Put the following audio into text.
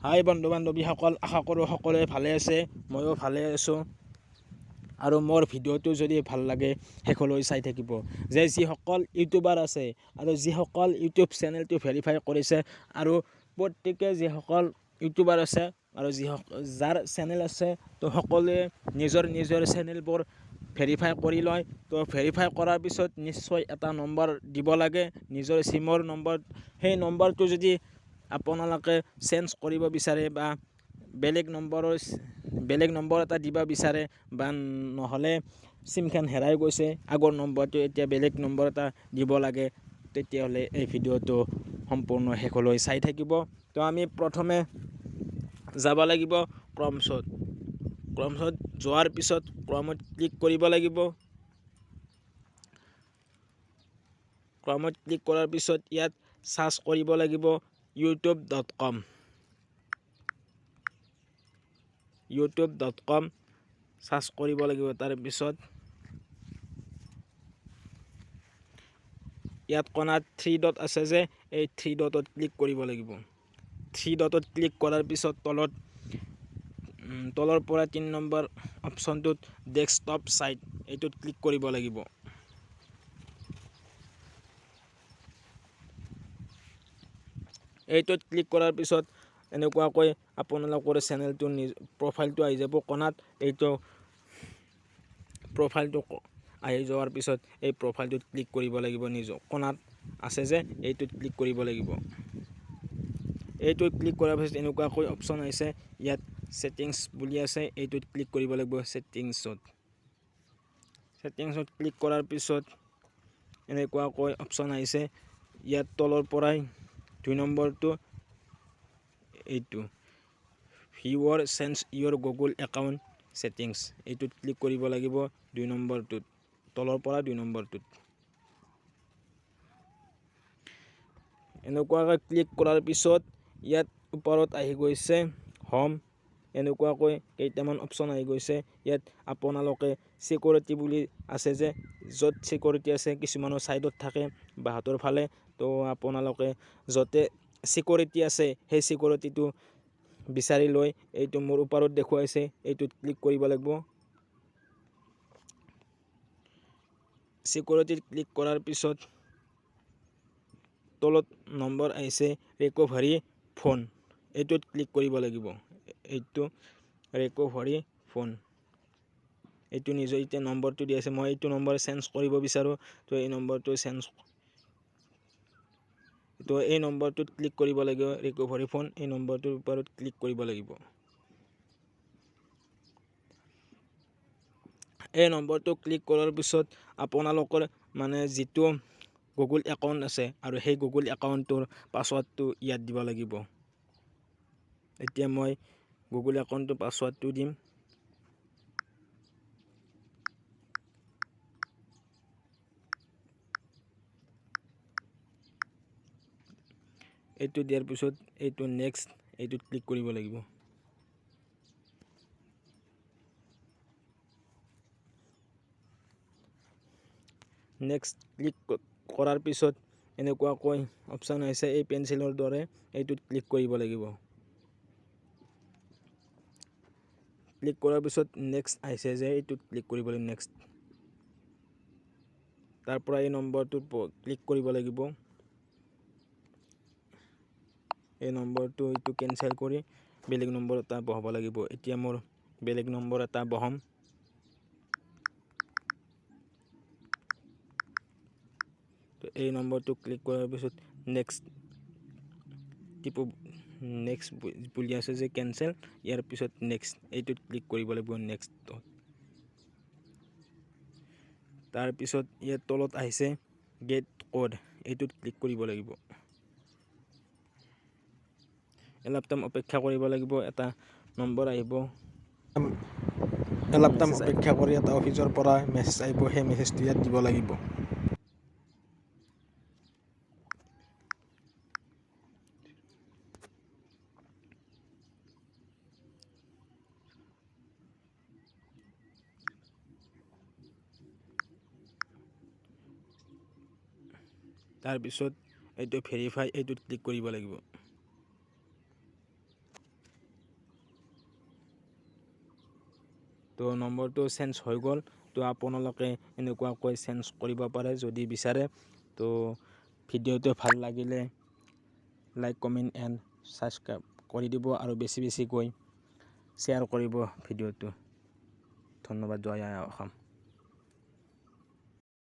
হাই বন্ধু বান্ধৱীসকল, আশা কৰোঁ সকলোৱে ভালে আছে। ময়ো ভালে আছোঁ। আৰু মোৰ ভিডিঅ'টো যদি ভাল লাগে শেষলৈ চাই থাকিব। যে যিসকল ইউটিউবাৰ আছে আৰু যিসকল ইউটিউব চেনেলটো ভেৰিফাই কৰিছে আৰু প্ৰত্যেকে যিসকল ইউটিউবাৰ আছে আৰু যাৰ চেনেল আছে, তো সকলোৱে নিজৰ চেনেলবোৰ ভেৰিফাই কৰি লয়। তো ভেৰিফাই কৰাৰ পিছত নিশ্চয় এটা নম্বৰ দিব লাগে, নিজৰ চিমৰ নম্বৰ। সেই নম্বৰটো যদি আপোনালোকে চেঞ্জ কৰিব বিচাৰে বা বেলেগ নম্বৰ এটা দিব বিচাৰে, বা নহ'লে চিমখন হেৰাই গৈছে, আগৰ নম্বৰটো এতিয়া বেলেগ নম্বৰ এটা দিব লাগে, তেতিয়াহ'লে এই ভিডিঅ'টো সম্পূৰ্ণ শেষলৈ চাই থাকিব। তো আমি প্ৰথমে যাব লাগিব ক্ৰমছত যোৱাৰ পিছত ক্ৰমত ক্লিক কৰিব লাগিব। ক্ৰমত ক্লিক কৰাৰ পিছত ইয়াত চাৰ্চ কৰিব লাগিব youtube.com চাৰ্চ কৰিব লাগিব। তাৰপিছত ইয়াত কোণাত 3 ডট আছে যে, এই 3 ডটত ক্লিক কৰিব লাগিব। 3 ডটত ক্লিক কৰাৰ পিছত তলৰ পৰা 3 নম্বৰ অপশ্যনটোত ডেস্কটপ চাইট, এইটোত ক্লিক কৰিব লাগিব। এইটোত ক্লিক কৰাৰ পিছত এনেকুৱাকৈ আপোনালোকৰ চেনেলটো প্ৰফাইলটো আহি যাব কোণাত। এইটো প্ৰফাইলটো আহি যোৱাৰ পিছত এই প্ৰফাইলটোত ক্লিক কৰিব লাগিব। নিজৰ কোণাত আছে যে, এইটোত ক্লিক কৰিব লাগিব। এইটোত ক্লিক কৰাৰ পিছত এনেকুৱাকৈ অপশ্যন আহিছে, ইয়াত ছেটিংছ বুলি আছে, এইটোত ক্লিক কৰিব লাগিব। ছেটিংছত ক্লিক কৰাৰ পিছত এনেকুৱাকৈ অপশ্যন আহিছে, ইয়াত তলৰ পৰাই 2 নম্বৰটো, এইটো ভিউৰ চেঞ্জ ইয়ৰ গুগল একাউণ্ট ছেটিংছ, এইটোত ক্লিক কৰিব লাগিব। 2 নম্বৰটোত, তলৰ পৰা 2 নম্বৰটোত এনেকুৱাকৈ ক্লিক কৰাৰ পিছত ইয়াত ওপৰত আহি গৈছে হোম। এনেকুৱাকৈ কেইটামান অপশ্যন আহি গৈছে। ইয়াত আপোনালোকে চিকিউৰিটি বুলি আছে যে, য'ত চিকিউৰিটি আছে কিছুমানৰ ছাইডত থাকে বা হাতৰ ফালে, তো আপোনালোকে য'তে চিকিউৰিটি আছে সেই চিকিউৰিটিটো বিচাৰি লৈ, এইটো মোৰ ওপৰত দেখুৱাইছে, এইটোত ক্লিক কৰিব লাগিব। চিকিউৰিটিত ক্লিক কৰাৰ পিছত তলত নম্বৰ আহিছে ৰিকভাৰী ফোন, এইটোত ক্লিক কৰিব লাগিব। এইটো ৰিকভাৰী ফোন, এইটো নিজৰ এতিয়া নম্বৰটো দি আছে, মই এইটো নম্বৰ চেঞ্জ কৰিব বিচাৰোঁ। তো এই নম্বৰটোত ক্লিক কৰিব লাগিব। ৰিকভাৰী ফোন, এই নম্বৰটোৰ ওপৰত ক্লিক কৰিব লাগিব। এই নম্বৰটো ক্লিক কৰাৰ পিছত আপোনালোকৰ যিটো গুগল একাউণ্ট আছে আৰু সেই গুগল একাউণ্টটোৰ পাছৱৰ্ডটো ইয়াত দিব লাগিব। এতিয়া মই গুগল একাউণ্টৰ পাছৱৰ্ডটো দিম। এইটো দিয়াৰ পিছত এইটো নেক্সট, এইটোত ক্লিক কৰিব লাগিব। নেক্সট ক্লিক কৰাৰ পিছত এনেকুৱাকৈ অপশ্যন আহিছে, এই পেঞ্চিলৰ দৰে, এইটোত ক্লিক কৰিব লাগিব। ক্লিক কৰাৰ পিছত নেক্সট আহিছে যে, এইটোত ক্লিক কৰিব লাগিব। নেক্সট, তাৰ পৰা এই নম্বৰটোত ক্লিক কৰিব লাগিব। এই নম্বৰটো এইটো কেনচেল কৰি বেলেগ নম্বৰ এটা বহাব লাগিব। এতিয়া মোৰ বেলেগ নম্বৰ এটা বহাম। তো এই নম্বৰটো ক্লিক কৰাৰ পিছত নেক্সট বুলি আছে যে, কেনচেল, ইয়াৰ পিছত নেক্সট, এইটোত ক্লিক কৰিব লাগিব। নেক্সটত, তাৰপিছত ইয়াত তলত আহিছে গেট কোড, এইটোত ক্লিক কৰিব লাগিব। অলপ টাইম অপেক্ষা কৰিব লাগিব, এটা নম্বৰ আহিব। অলপ টাইম অপেক্ষা কৰি এটা অফিচৰ পৰা মেছেজ আহিব, সেই মেছেজটো ইয়াত দিব লাগিব। তাৰপিছত এইটো ভেৰিফাই, এইটোত ক্লিক কৰিব লাগিব। তো নম্বৰটো চেঞ্জ হৈ গ'ল। তো আপোনালোকে এনেকুৱাকৈ চেঞ্জ কৰিব পাৰে যদি বিচাৰে। তো ভিডিঅ'টো ভাল লাগিলে লাইক কমেণ্ট এণ্ড ছাবস্ক্ৰাইব কৰি দিব আৰু বেছিকৈ শ্বেয়াৰ কৰিব ভিডিঅ'টো। ধন্যবাদ। জয় আই অসম।